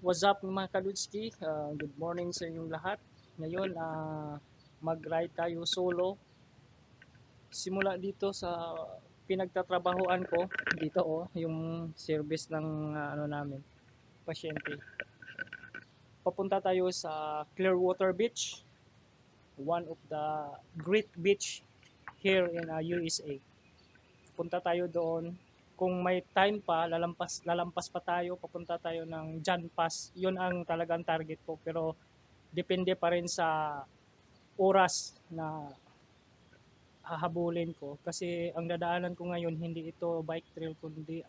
What's up mga kaludski? Good morning sa inyong lahat. Ngayon, mag-ride tayo solo. Simula dito sa pinagtatrabahoan ko. Dito yung service ng ano namin, pasyente. Papunta tayo sa Clearwater Beach. One of the great beach here in USA. Punta tayo doon. Kung may time pa, lalampas pa tayo, papunta tayo ng John Pass. Yun ang talagang target ko, pero depende pa rin sa oras na hahabulin ko, kasi ang dadaanan ko ngayon hindi ito bike trail kundi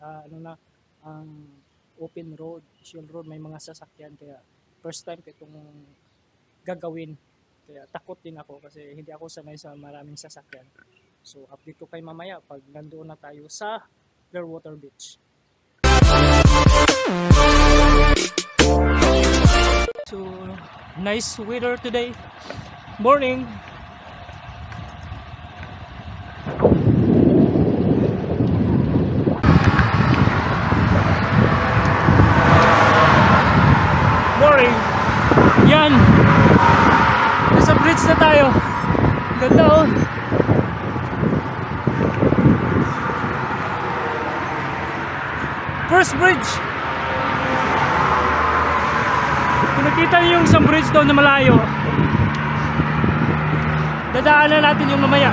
open road, shield road, may mga sasakyan, kaya first time ko itong gagawin, kaya takot din ako kasi hindi ako sanay sa maraming sasakyan. So update ko kay mamaya pag nandoon na tayo sa Clearwater Beach. So nice weather today. Morning. Morning. Yan. Nasa bridge na tayo. Ganda oh. First bridge. Kung nakita niyo yung isang bridge doon na malayo, dadaanan natin yung mamaya.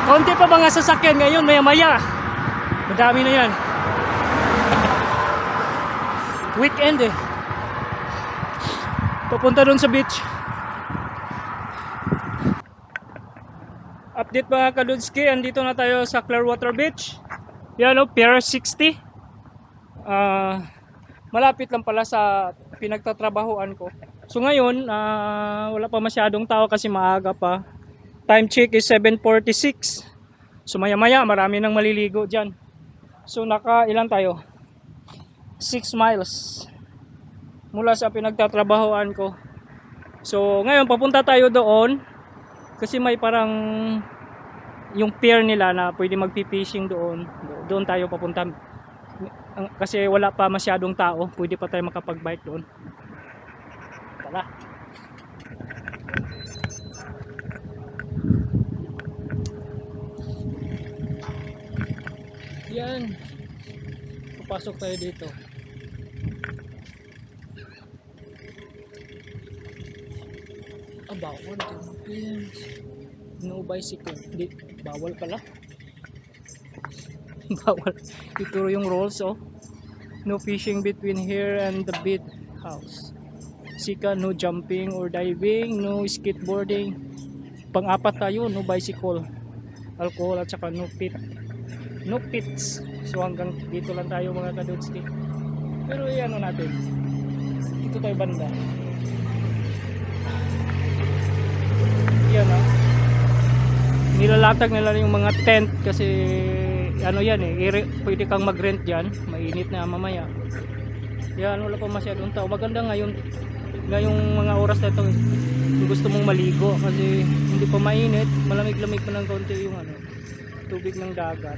Konti pa mga sasakyan ngayon, maya-maya madami na yan. Weekend eh. Papunta doon sa beach. Update mga kaludski, andito na tayo sa Clearwater Beach. Yan o, Pier 60. Malapit lang pala sa pinagtatrabahoan ko. So ngayon, wala pa masyadong tao kasi maaga pa. Time check is 7:46. So maya maya marami nang maliligo dyan. So ilan tayo? 6 miles mula sa pinagtatrabahoan ko. So ngayon papunta tayo doon kasi may parang yung pier nila na pwede magpi-fishing doon. Doon tayo papunta kasi wala pa masyadong tao, pwede pa tayo makapag-bike doon. Tara. Yan. Papasok tayo dito. Bawal. No bicycle. Di, bawal pala. Bawal. Ituro yung rules oh. No fishing between here and the beach house. Sika, no jumping or diving, no skateboarding. Pang-apat tayo, no bicycle. Alcohol at saka no pits. So hanggang dito lang tayo mga kadudski. Pero ano natin, dito tayo banda. Yan nilalatag nila yung mga tent kasi ano yan pwede kang mag-rent dyan, mainit na mamaya. Yan, wala pa masyadong tao. Maganda ngayong mga oras na ito kung gusto mong maligo kasi hindi pa mainit, malamig-lamig pa ng konti yung tubig ng dagat.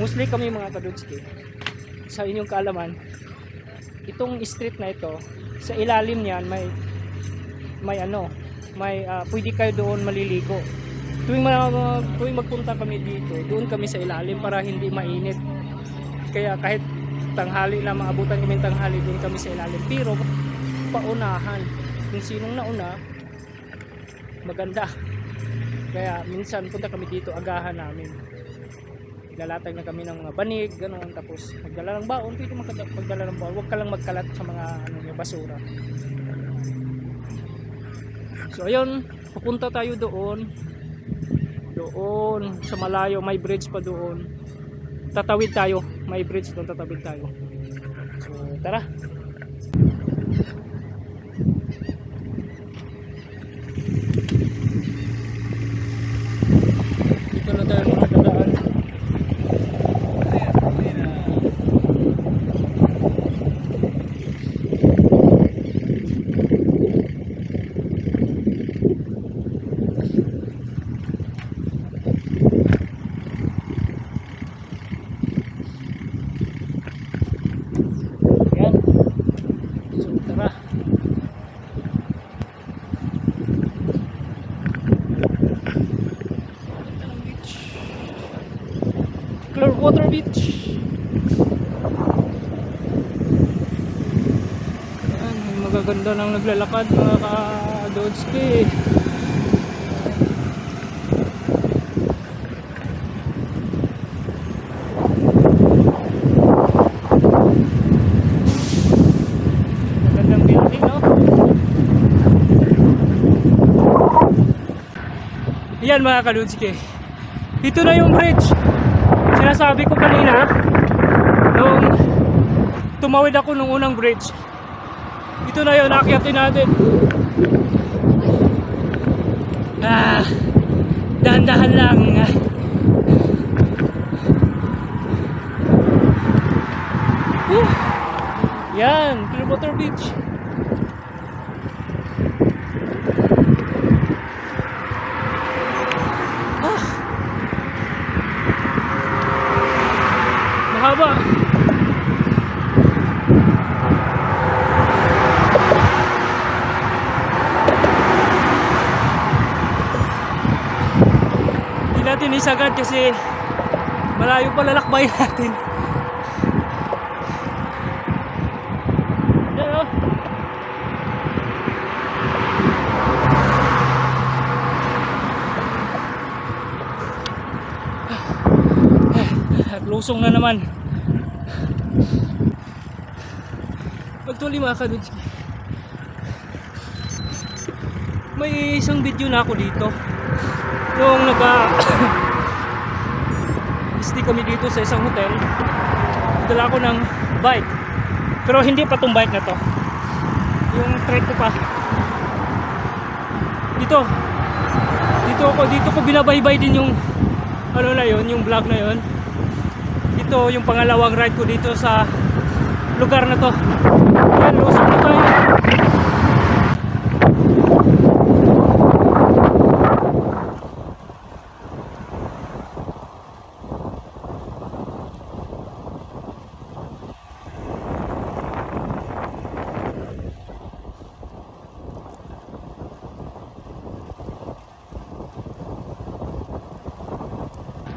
Mostly kami mga kadudski, sa inyong kaalaman, itong street na ito, sa ilalim niyan may pwede kayo doon maliligo. Tuwing magpunta kami dito, doon kami sa ilalim para hindi mainit. Kaya kahit tanghali na, maabutan kami tanghali, doon kami sa ilalim. Pero paunahan, kung sinong nauna, maganda. Kaya minsan punta kami dito, agahan namin. Lalatag na kami ng mga banig, ganoon, tapos magdala ng baon, pwede magdala ng baon, huwag ka lang magkalat sa mga basura. So ayun, pupunta tayo doon sa malayo, may bridge pa doon. Tatawid tayo, may bridge doon, tatawid tayo. So tara. Dito na tayo mga dadaan. Clearwater Beach. Ayan, may magaganda ng naglalakad mga ka-Dodski. Magandang building, no? Yan mga ka-Dodski, ito na yung bridge. Sinasabi ko kanina nung tumawid ako nung unang bridge. Ito na yun, akyatin natin. Dahan-dahan lang. Yan, Clearwater Beach. Mahaba. Hindi natin isagad kasi malayo pa lalakbay natin. Yan, oh. At lusong na naman. Actually mga ka-Dodski, may isang video na ako dito nung stay kami dito sa isang hotel. Dala ako ng bike, pero hindi pa tong bike na to, yung trek ko pa dito ko binabaybay din yung ano na yon, yung vlog na yon. Ito yung pangalawang ride ko dito sa lugar na to. Yan, lusong na tayo.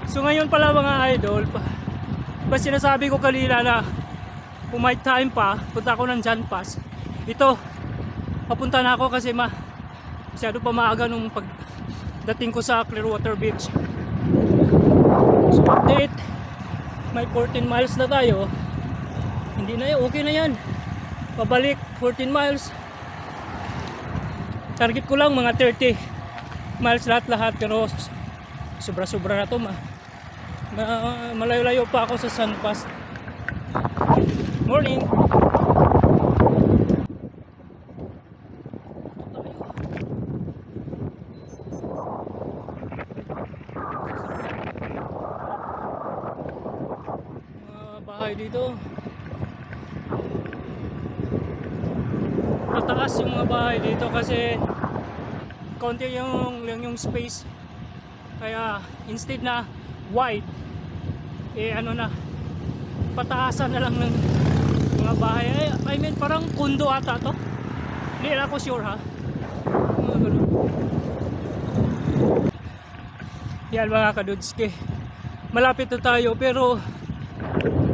So ngayon pala mga idol, ba sinasabi ko kanina na kung may time pa, punta ako ng John Pass. Ito, papunta na ako kasi masyado pa maaga nung pagdating ko sa Clearwater Beach. So update, may 14 miles na tayo. Hindi na yan, okay na yan. Pabalik, 14 miles. Target ko lang mga 30 miles lahat-lahat, pero sobra-sobra na to. Malayo-layo pa ako sa Sun Pass. Morning. Mga bahay dito. Mataas yung mga bahay dito kasi konti yung space. Kaya instead na wide, ano na, pataasan na lang ng mga bahay. I mean parang condo ata to. Hindi na ako sure ha. Yan mga ka-Dodski, malapit na tayo pero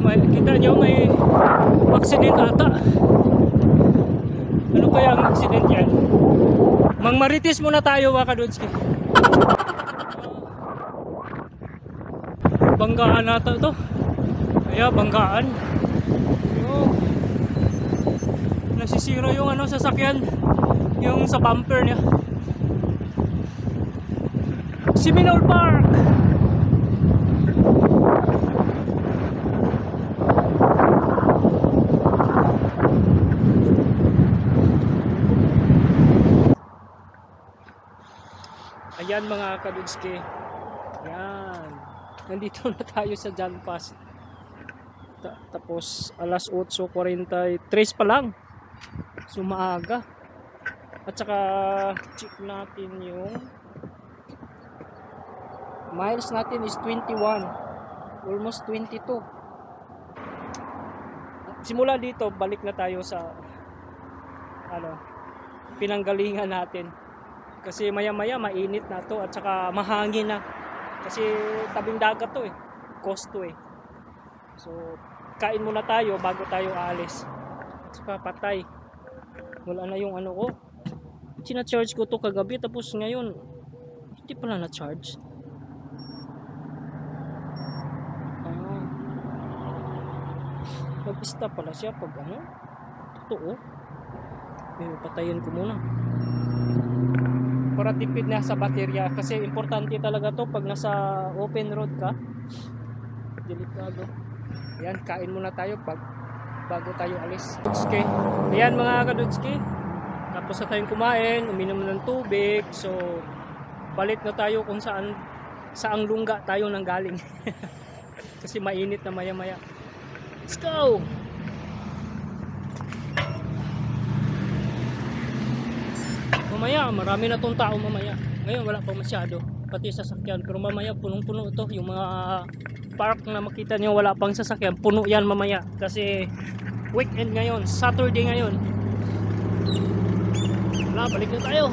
kita nyo may accident ata. Ano kaya ang accident yan? Mangmarites muna tayo mga ka-Dodski. Banggaan nata to. Kaya banggaan. Nasisira yung sasakyan, yung sa bumper niya. Seminole Park. Ayan mga ka-Dodski. Yan. Nandito na tayo sa John Pass. Tapos alas 8:43 pa lang. So maaga. At saka check natin yung miles natin is 21. Almost 22. Simula dito, balik na tayo sa pinanggalingan natin. Kasi maya-maya mainit na to at saka mahangin na. Kasi tabing dagat to Coast to So kain muna tayo bago tayo aalis. At saka patay, wala na yung ano ko, sina-charge ko to kagabi tapos ngayon hindi pala na-charge. Mag-stop pala siya pag ano, totoo. Pero patayin ko muna para tipid na sa baterya, kasi importante talaga to pag nasa open road ka, delikado. Ayan, kain muna tayo bago tayo alis. Okay. Ayan mga kadudski, tapos na tayong kumain, uminom ng tubig. So balik na tayo kung saang lungga tayo nang galing. Kasi mainit na maya maya. Let's go! Mamaya, marami na tong tao mamaya. Ngayon wala pa masyado, pati sasakyan. Pero mamaya punong-puno ito. Yung mga park na makita nyo wala pang sasakyan, puno yan mamaya. Kasi weekend ngayon, Saturday ngayon. Wala, balik na tayo.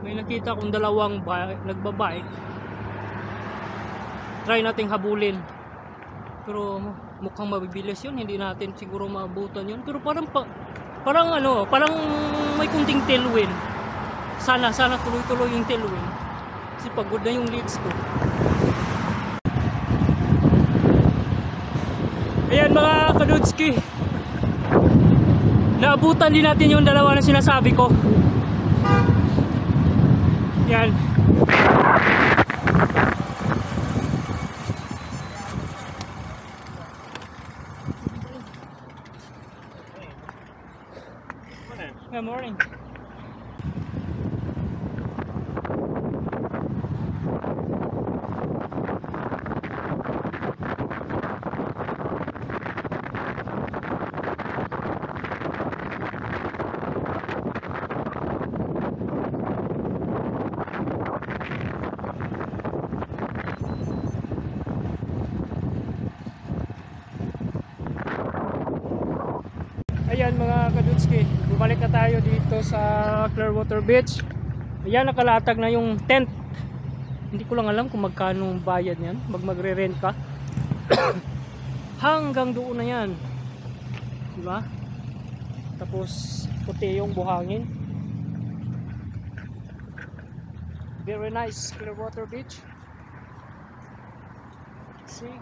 May nakita kong dalawang nagbabike. Try nating habulin. Pero mukhang mabibilis yun. Hindi natin siguro maabutan yun. Pero parang may kunting tailwind. Sana tuloy-tuloy yung tailwind. Kasi pagod na yung legs ko. Ayan mga kadudski, naabutan din natin yung dalawa na sinasabi ko. Yan. Good morning. Ayan mga kadudski, bumalik na tayo dito sa Clearwater Beach. Ayan, nakalatag na yung tent. Hindi ko lang alam kung magkano bayad yan magre-rent ka. Hanggang doon na yan, diba? Tapos puti yung buhangin. Very nice Clearwater Beach. See?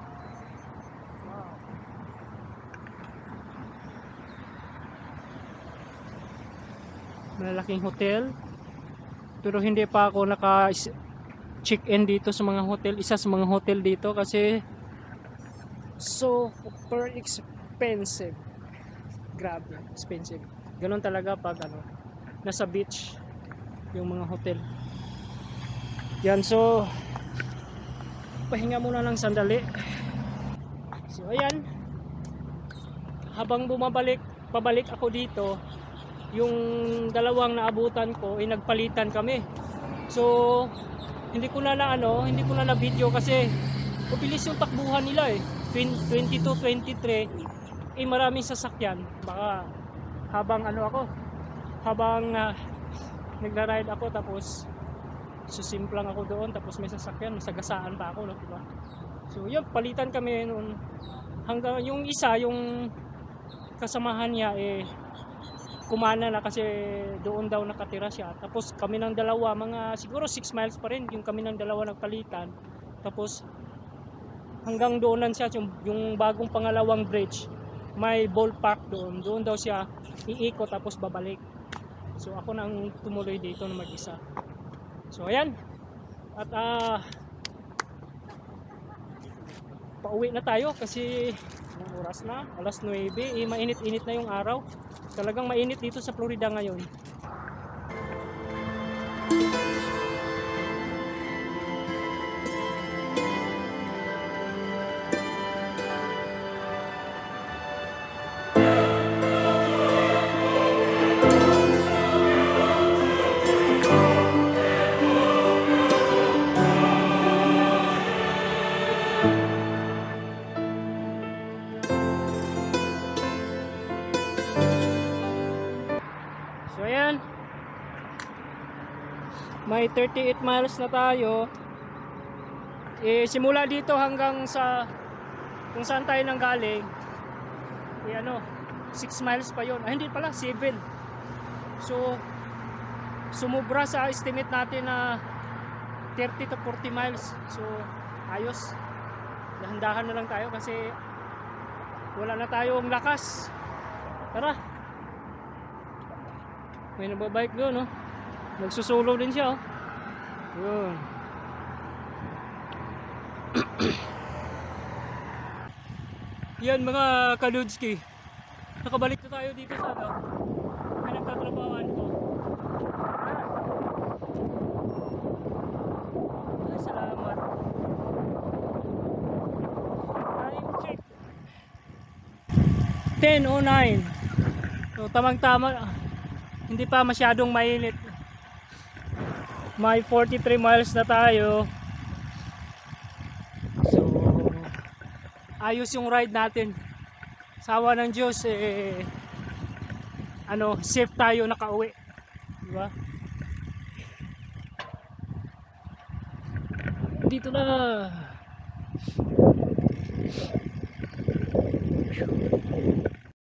Malalaking hotel, pero hindi pa ako naka-check-in dito sa mga hotel. Isa sa mga hotel dito kasi super expensive. Grabe, expensive. Ganon talaga pag nasa beach yung mga hotel. Yan, so pahinga muna ng sandali. So ayan, habang pabalik ako dito, yung dalawang naabutan ko ay nagpalitan kami. So hindi ko na na video kasi mabilis yung takbuhan nila 22-23 maraming sasakyan. Baka habang nagra-ride ako tapos susimplang ako doon tapos may sasakyan, masagasaan pa ako, diba? So yun, palitan kami noon. Hanggang yung isa, yung kasamahan niya kumana na kasi doon daw nakatira siya. Tapos kami ng dalawa, mga siguro 6 miles pa rin yung kami ng dalawa nagpalitan. Tapos hanggang doonan siya, yung bagong pangalawang bridge, may ballpark doon daw siya iikot tapos babalik. So ako nang tumuloy dito na mag-isa. So ayan, at pauwi na tayo kasi oras na, alas 9, mainit-init na yung araw. Talagang mainit dito sa Florida ngayon. So ayan, may 38 miles na tayo. Simula dito hanggang sa kung saan tayo nanggaling, 6 miles pa yon. Hindi pala, 7. So, sumubra sa estimate natin na 30 to 40 miles. So, ayos. Dahan-dahan na lang tayo kasi wala na tayong lakas. Tara. May nababike doon, no? Nagsusulo din siya, oh. Yun. Yan mga kaludski. Nakabalik na tayo dito sa pinagtatrabahoan ko. Ay, salamat. Time check. 10:09. So tamang-tama. Hindi pa masyadong mainit. May 43 miles na tayo. So ayos yung ride natin. Sawa ng Diyos, safe tayo nakauwi. Diba? Dito na.